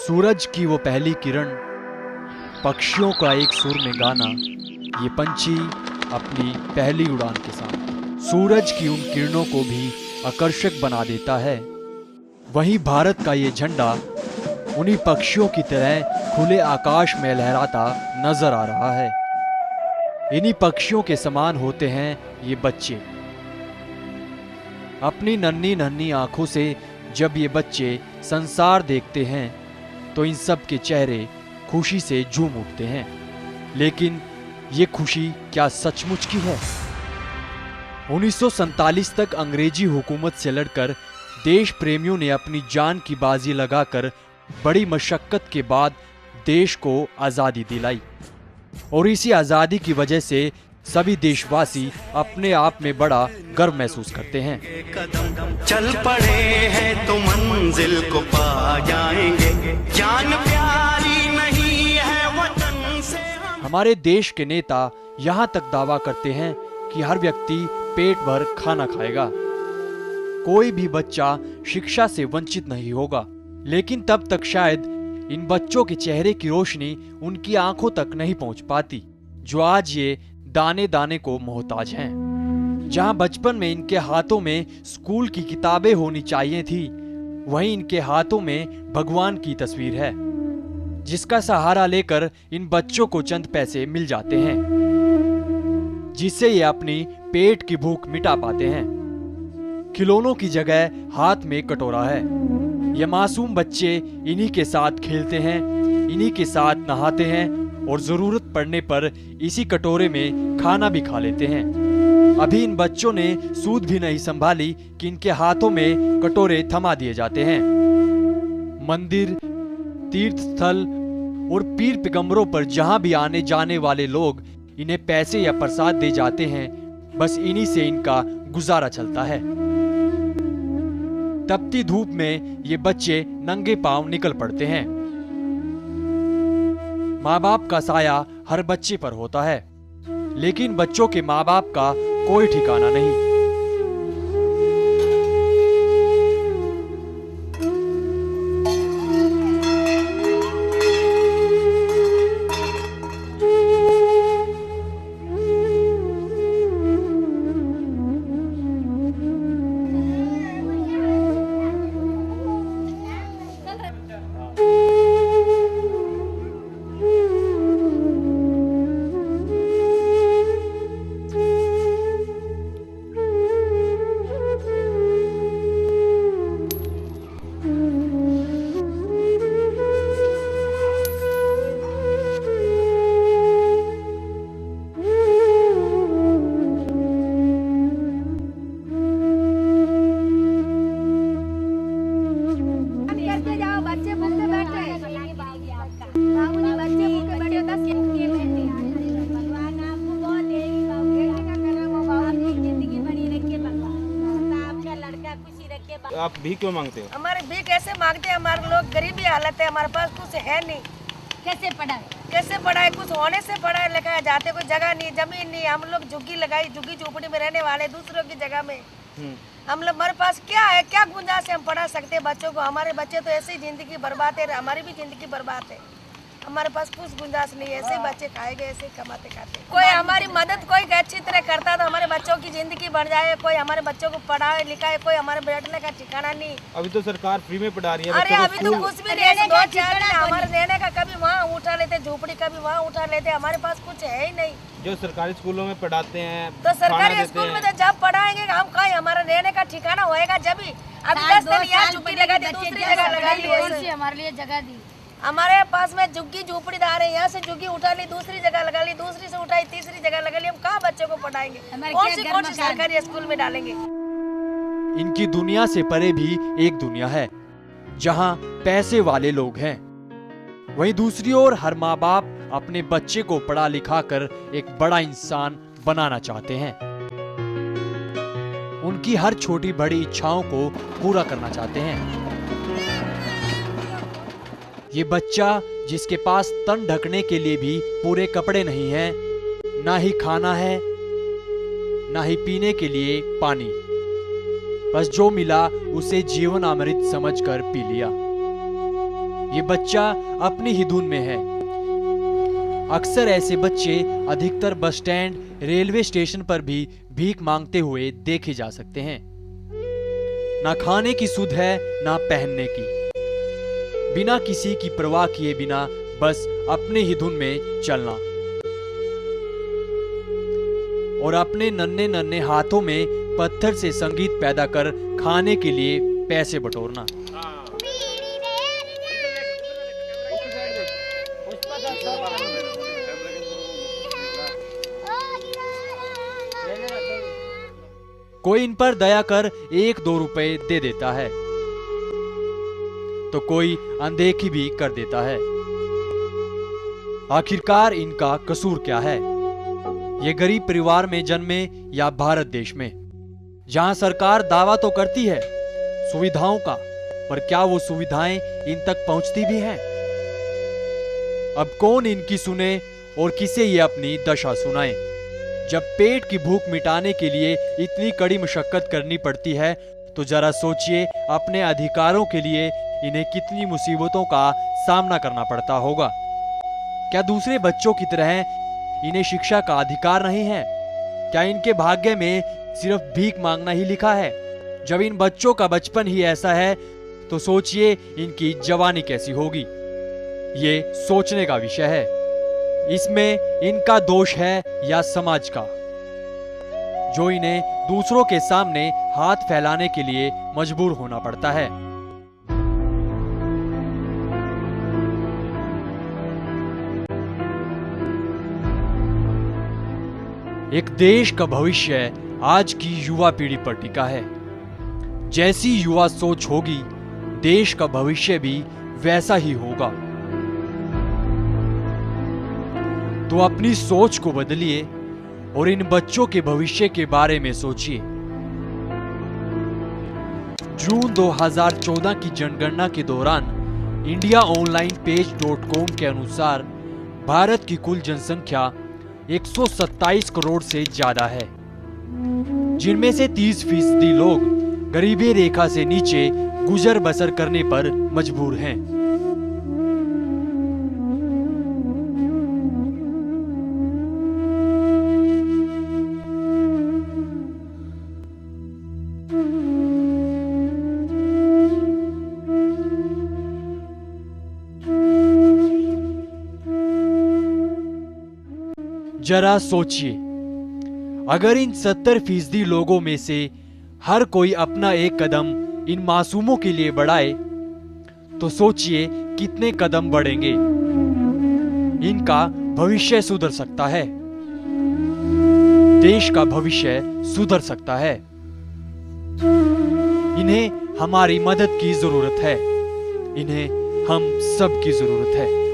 सूरज की वो पहली किरण, पक्षियों का एक सुर में गाना, ये पंछी अपनी पहली उड़ान के साथ सूरज की उन किरणों को भी आकर्षक बना देता है। वहीं भारत का ये झंडा उन्हीं पक्षियों की तरह खुले आकाश में लहराता नजर आ रहा है। इन्हीं पक्षियों के समान होते हैं ये बच्चे। अपनी नन्ही नन्ही आंखों से जब ये बच्चे संसार देखते हैं तो इन सब के चेहरे खुशी से झूम उठते हैं। लेकिन ये खुशी क्या सचमुच की है? 1947 तक अंग्रेजी हुकूमत से लड़कर देश प्रेमियों ने अपनी जान की बाजी लगाकर बड़ी मशक्कत के बाद देश को आजादी दिलाई, और इसी आजादी की वजह से सभी देशवासी अपने आप में बड़ा गर्व महसूस करते हैं। चल पड़े हैं तो मंजिल को पा जाएंगे, जान प्यारी नहीं है वतन से। हमारे देश के नेता यहाँ तक दावा करते हैं कि हर व्यक्ति पेट भर खाना खाएगा, कोई भी बच्चा शिक्षा से वंचित नहीं होगा। लेकिन तब तक शायद इन बच्चों के चेहरे की रोशनी उनकी आंखों तक नहीं पहुंच पाती, जो आज ये दाने दाने को मोहताज हैं। जहां बचपन में इनके हाथों में स्कूल की किताबें होनी चाहिए थी, वहीं इनके हाथों में भगवान की तस्वीर है, जिसका सहारा लेकर इन बच्चों को चंद पैसे मिल जाते हैं, जिससे ये अपनी पेट की भूख मिटा पाते हैं। खिलौनों की जगह हाथ में कटोरा है। ये मासूम बच्चे इन्हीं के साथ खेलते हैं, इन्हीं के साथ नहाते हैं और जरूरत पड़ने पर इसी कटोरे में खाना भी खा लेते हैं। अभी इन बच्चों ने सूद भी नहीं संभाली कि इनके हाथों में कटोरे थमा दिए जाते हैं। मंदिर, तीर्थ स्थल और पीर पैगंबरों पर जहां भी आने जाने वाले लोग इन्हें पैसे या प्रसाद दे जाते हैं, बस इन्हीं से इनका गुजारा चलता है। तपती धूप में ये बच्चे नंगे पांव निकल पड़ते हैं। माँ बाप का साया हर बच्चे पर होता है, लेकिन बच्चों के माँ बाप का कोई ठिकाना नहीं। आप भीख क्यों मांगते हो? हमारे भीख कैसे मांगते हैं? हमारे लोग गरीबी हालत है, हमारे पास कुछ है नहीं। कैसे पढ़ाए? कुछ होने से पढ़ाए लिखाए जाते, कोई जगह नहीं, जमीन नहीं। हम लोग झुग्गी लगाई, झुग्गी झोपड़ी में रहने वाले, दूसरों की जगह में। हम लोग, हमारे पास क्या है, क्या गुंजाइश हम पढ़ा सकते हैं बच्चों को? हमारे बच्चे तो ऐसे ही जिंदगी बर्बाद है, हमारी भी जिंदगी बर्बाद है। हमारे पास कुछ गुंजाइश नहीं है, ऐसे बच्चे खाएंगे, ऐसे कमाते खाते। कोई हमारी मदद कोई अच्छी तरह करता तो हमारे बच्चों की जिंदगी बढ़ जाए, कोई हमारे बच्चों को पढ़ाए लिखाए, कोई हमारे बैठने का ठिकाना नहीं। अभी तो सरकार फ्री में पढ़ा रही है। अरे अभी तो कुछ भी नहीं, 2-4 दिन हमारे रहने का कभी वहाँ उठा लेते, झोपड़ी कभी वहाँ उठा लेते, हमारे पास कुछ है ही नहीं। जो सरकारी स्कूलों में पढ़ाते हैं तो सरकारी स्कूल में तो जब पढ़ाएंगे हम कहीं हमारा रहने का ठिकाना होएगा जब ही। अभी 10 दिन यहाँ झुग्गी लगा दी, दूसरी जगह लगा ली, हमारे लिए जगह दी। हमारे पास में झुग्गी झोपड़ीदार है, यहाँ से झुग्गी उठा ली, दूसरी जगह लगा ली, दूसरी से उठाई, तीसरी जगह लगा ली। हम कहाँ बच्चों को पढ़ाएंगे? कौन सी सरकारी स्कूल में डालेंगे? इनकी दुनिया से परे भी एक दुनिया है, जहाँ पैसे वाले लोग हैं। वहीं दूसरी ओर हर माँ बाप अपने बच्चे को पढ़ा लिखा कर एक बड़ा इंसान बनाना चाहते हैं। उनकी हर छोटी बड़ी इच्छाओं को पूरा करना चाहते हैं। ये बच्चा जिसके पास तन ढकने के लिए भी पूरे कपड़े नहीं हैं, ना ही खाना है, ना ही पीने के लिए पानी, बस जो मिला उसे जीवन अमृत समझकर पी लिया। ये बच्चा अपनी ही धुन में है। अक्सर ऐसे बच्चे अधिकतर बस स्टैंड, रेलवे स्टेशन पर भी भीख मांगते हुए देखे जा सकते हैं। ना खाने की सुध है, ना पहनने की। बिना किसी की परवाह किए बिना बस अपने ही धुन में चलना और अपने नन्हे नन्हे हाथों में पत्थर से संगीत पैदा कर खाने के लिए पैसे बटोरना। कोई इन पर दया कर 1-2 रुपए दे देता है तो कोई अनदेखी भी कर देता है। आखिरकार इनका कसूर क्या है? ये गरीब परिवार में जन्मे या भारत देश में, जहां सरकार दावा तो करती है सुविधाओं का, पर क्या वो सुविधाएं इन तक पहुंचती भी हैं? अब कौन इनकी सुने और किसे ये अपनी दशा सुनाए? जब पेट की भूख मिटाने के लिए इतनी कड़ी मशक्कत करनी पड़ती है तो जरा सोचिए अपने अधिकारों के लिए इन्हें कितनी मुसीबतों का सामना करना पड़ता होगा। क्या दूसरे बच्चों की तरह इन्हें शिक्षा का अधिकार नहीं है? क्या इनके भाग्य में सिर्फ भीख मांगना ही लिखा है? जब इन बच्चों का बचपन ही ऐसा है तो सोचिए इनकी जवानी कैसी होगी। ये सोचने का विषय है। इसमें इनका दोष है या समाज का, जो इन्हें दूसरों के सामने हाथ फैलाने के लिए मजबूर होना पड़ता है। एक देश का भविष्य आज की युवा पीढ़ी पर टिका है। जैसी युवा सोच होगी, देश का भविष्य भी वैसा ही होगा। तो अपनी सोच को बदलिए और इन बच्चों के भविष्य के बारे में सोचिए। जून 2014 की जनगणना के दौरान indiaonlinePage.com के अनुसार भारत की कुल जनसंख्या 127 करोड़ से ज्यादा है, जिनमें से 30% लोग गरीबी रेखा से नीचे गुजर बसर करने पर मजबूर हैं। जरा सोचिए, अगर इन 70% लोगों में से हर कोई अपना एक कदम इन मासूमों के लिए बढ़ाए तो सोचिए कितने कदम बढ़ेंगे। इनका भविष्य सुधर सकता है, देश का भविष्य सुधर सकता है। इन्हें हमारी मदद की जरूरत है, इन्हें हम सब की जरूरत है।